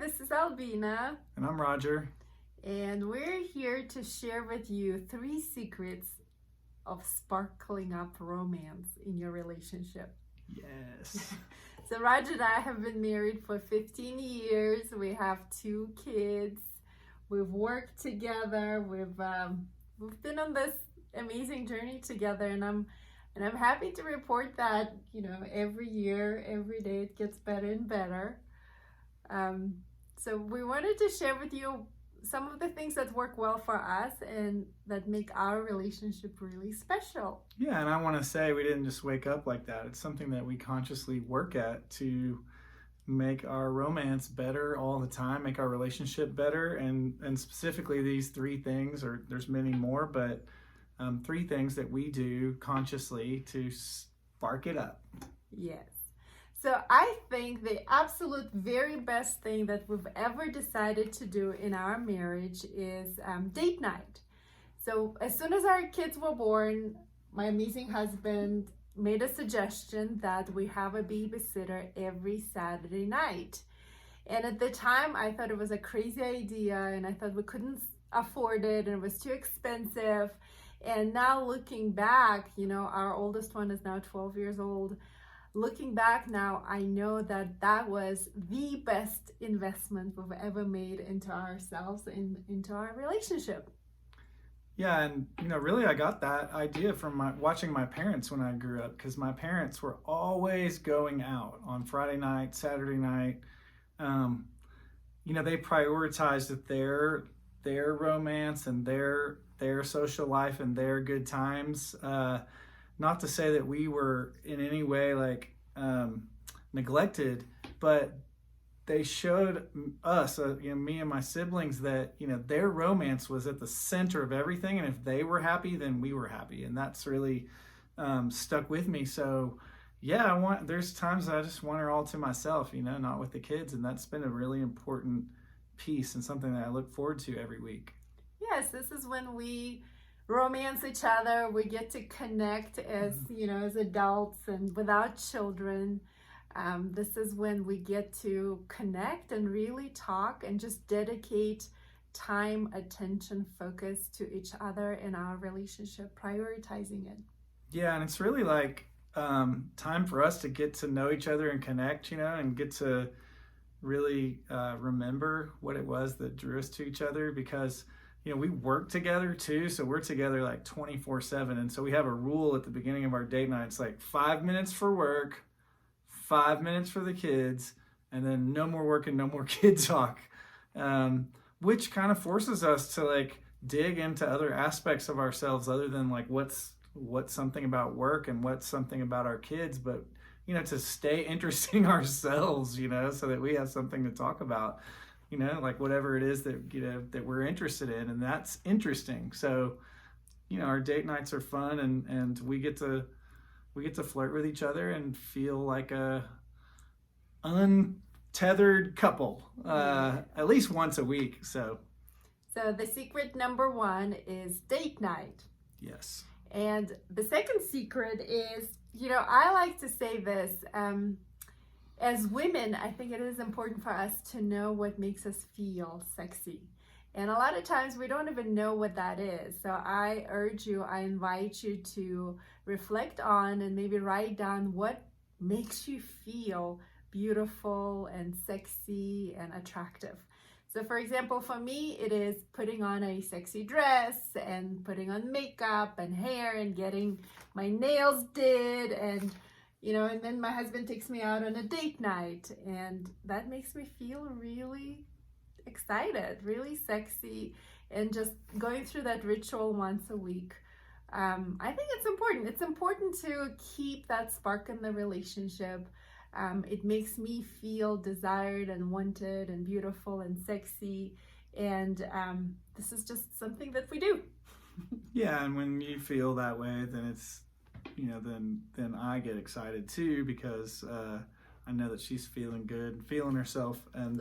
this is Albina, And I'm Roger. and we're here to share with you 3 secrets of sparkling up romance in your relationship. Yes. So, Roger and I have been married for 15 years. We have 2 kids. We've worked together. We've been on this amazing journey together, and I'm happy to report that every year, every day, it gets better and better. So we wanted to share with you some of the things that work well for us and that make our relationship really special. Yeah, and I want to say we didn't just wake up like that. It's something that we consciously work at to make our romance better all the time, make our relationship better, and specifically these 3 things, or there's many more, but 3 things that we do consciously to spark it up. Yes. So I think the absolute very best thing that we've ever decided to do in our marriage is date night. So as soon as our kids were born, my amazing husband made a suggestion that we have a babysitter every Saturday night. And at the time, I thought it was a crazy idea, and I thought we couldn't afford it, and it was too expensive. And now looking back, our oldest one is now 12 years old. Looking back now, I know that that was the best investment we've ever made into ourselves and into our relationship. Yeah, and really I got that idea from watching my parents when I grew up, because my parents were always going out on Friday night, Saturday night. They prioritized their romance and their social life and their good times. Not to say that we were in any way neglected, but they showed us, me and my siblings, that their romance was at the center of everything, and if they were happy, then we were happy, and that's really stuck with me. So yeah, there's times that I just want her all to myself, not with the kids, and that's been a really important piece and something that I look forward to every week. Yes, this is when we romance each other. We get to connect as as adults and without children. This is when we get to connect and really talk and just dedicate time, attention, focus to each other in our relationship, prioritizing it. Yeah, and it's really time for us to get to know each other and connect, and get to really remember what it was that drew us to each other, because we work together too, so we're together 24/7, and so we have a rule at the beginning of our date night. It's 5 minutes for work, 5 minutes for the kids, and then no more work and no more kid talk, which kind of forces us to dig into other aspects of ourselves other than what's something about work and what's something about our kids, but to stay interesting ourselves, so that we have something to talk about, whatever it is that that we're interested in, and that's interesting. So our date nights are fun, and we get to flirt with each other and feel like a untethered couple at least once a week. So the secret number 1 is date night. Yes. And the second secret is, I like to say this, as women, I think it is important for us to know what makes us feel sexy. And a lot of times we don't even know what that is. So I invite you to reflect on and maybe write down what makes you feel beautiful and sexy and attractive. So for example, for me, it is putting on a sexy dress and putting on makeup and hair and getting my nails did, and and then my husband takes me out on a date night, and that makes me feel really excited, really sexy, and just going through that ritual once a week. I think it's important. It's important to keep that spark in the relationship. It makes me feel desired and wanted and beautiful and sexy, and this is just something that we do. Yeah, and when you feel that way, then it's then I get excited too, because I know that she's feeling good, feeling herself, and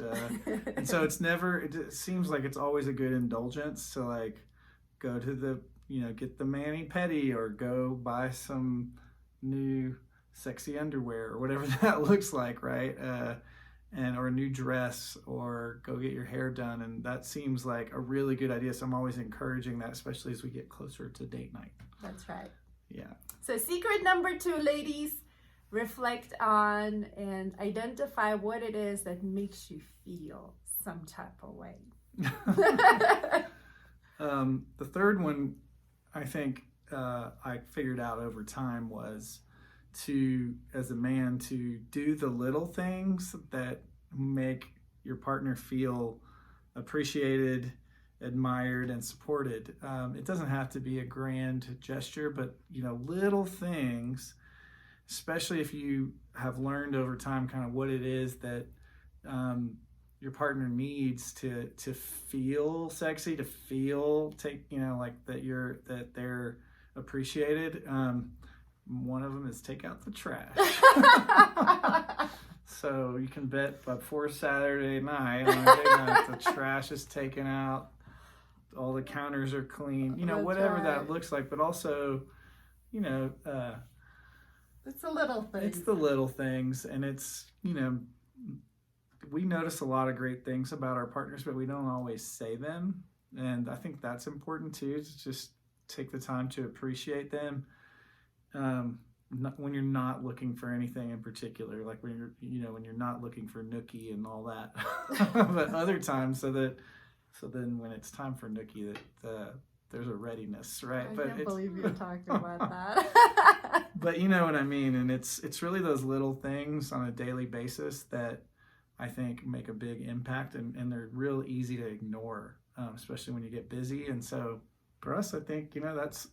so it seems like it's always a good indulgence to go to the get the mani-pedi, or go buy some new sexy underwear, or whatever that looks like, right? or a new dress, or go get your hair done. And that seems like a really good idea. So I'm always encouraging that, especially as we get closer to date night. That's right. Yeah. So secret number 2, ladies, reflect on and identify what it is that makes you feel some type of way. The third one, I think I figured out over time, was to, as a man, to do the little things that make your partner feel appreciated, admired, and supported. It doesn't have to be a grand gesture, but little things, especially if you have learned over time kind of what it is that your partner needs to feel sexy, to feel that they're appreciated. One of them is take out the trash. So you can bet before Saturday night, on a date night, the trash is taken out, all the counters are clean, That's whatever right. that looks like. But also, it's the little things. It's the little things, and it's, we notice a lot of great things about our partners, but we don't always say them. And I think that's important too, to just take the time to appreciate them. When you're not looking for anything in particular, like when you're not looking for nookie and all that, but other times, so then when it's time for nookie, that there's a readiness, right? I can't believe you're talking about that. But you know what I mean, and it's really those little things on a daily basis that I think make a big impact, and they're real easy to ignore, especially when you get busy. And so for us, I think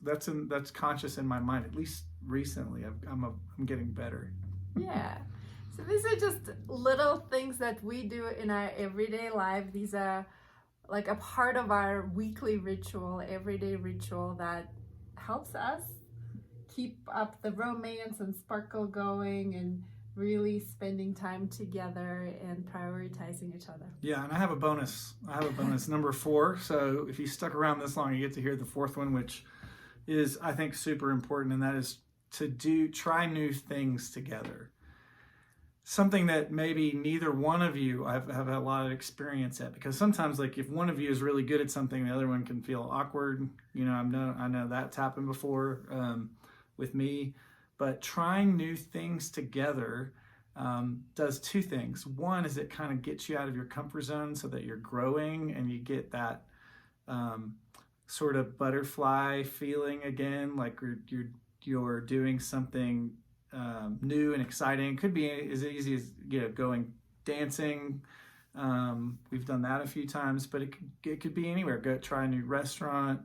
that's conscious in my mind. At least recently, I'm getting better. Yeah. So these are just little things that we do in our everyday life. These are like a part of our weekly ritual, everyday ritual that helps us keep up the romance and sparkle going, and really spending time together and prioritizing each other. Yeah, and I have a bonus number 4. So if you stuck around this long, you get to hear the 4th one, which is, I think, super important, and that is to try new things together. Something that maybe neither one of you have a lot of experience at, because sometimes, like, if one of you is really good at something, the other one can feel awkward. I know that's happened before with me. But trying new things together does 2 things. One is it kind of gets you out of your comfort zone so that you're growing, and you get that sort of butterfly feeling again, like you're doing something new and exciting. It could be as easy as going dancing. We've done that a few times, but it could be anywhere. Go try a new restaurant.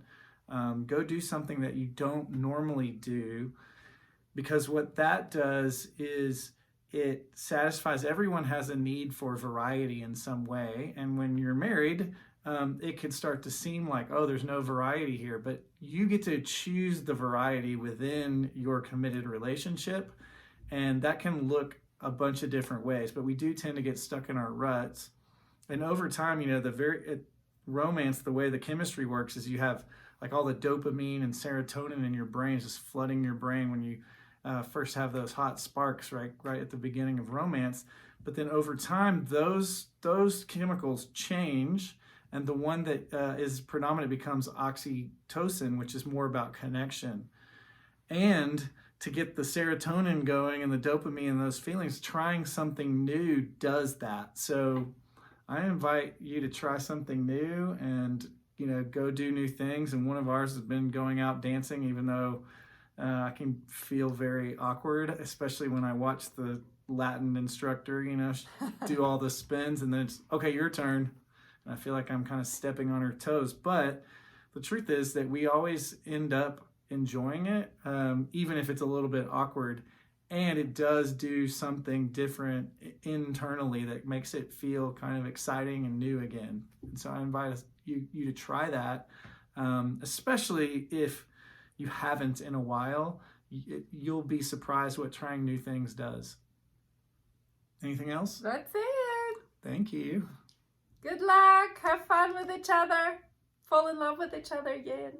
Go do something that you don't normally do. Because what that does is it satisfies, everyone has a need for variety in some way. And when you're married, it could start to seem like, oh, there's no variety here. But you get to choose the variety within your committed relationship. And that can look a bunch of different ways. But we do tend to get stuck in our ruts. And over time, romance, the way the chemistry works is you have like all the dopamine and serotonin in your brain just flooding your brain when you first have those hot sparks right at the beginning of romance. But then over time, those chemicals change, and the one that is predominant becomes oxytocin, which is more about connection. And to get the serotonin going and the dopamine and those feelings, trying something new does that. So I invite you to try something new and go do new things. And one of ours has been going out dancing, even though I can feel very awkward, especially when I watch the Latin instructor, do all the spins, and then it's, okay, your turn. And I feel like I'm kind of stepping on her toes. But the truth is that we always end up enjoying it, even if it's a little bit awkward. And it does do something different internally that makes it feel kind of exciting and new again. And so I invite you to try that, especially if you haven't in a while. You'll be surprised what trying new things does. Anything else? That's it. Thank you. Good luck. Have fun with each other. Fall in love with each other again.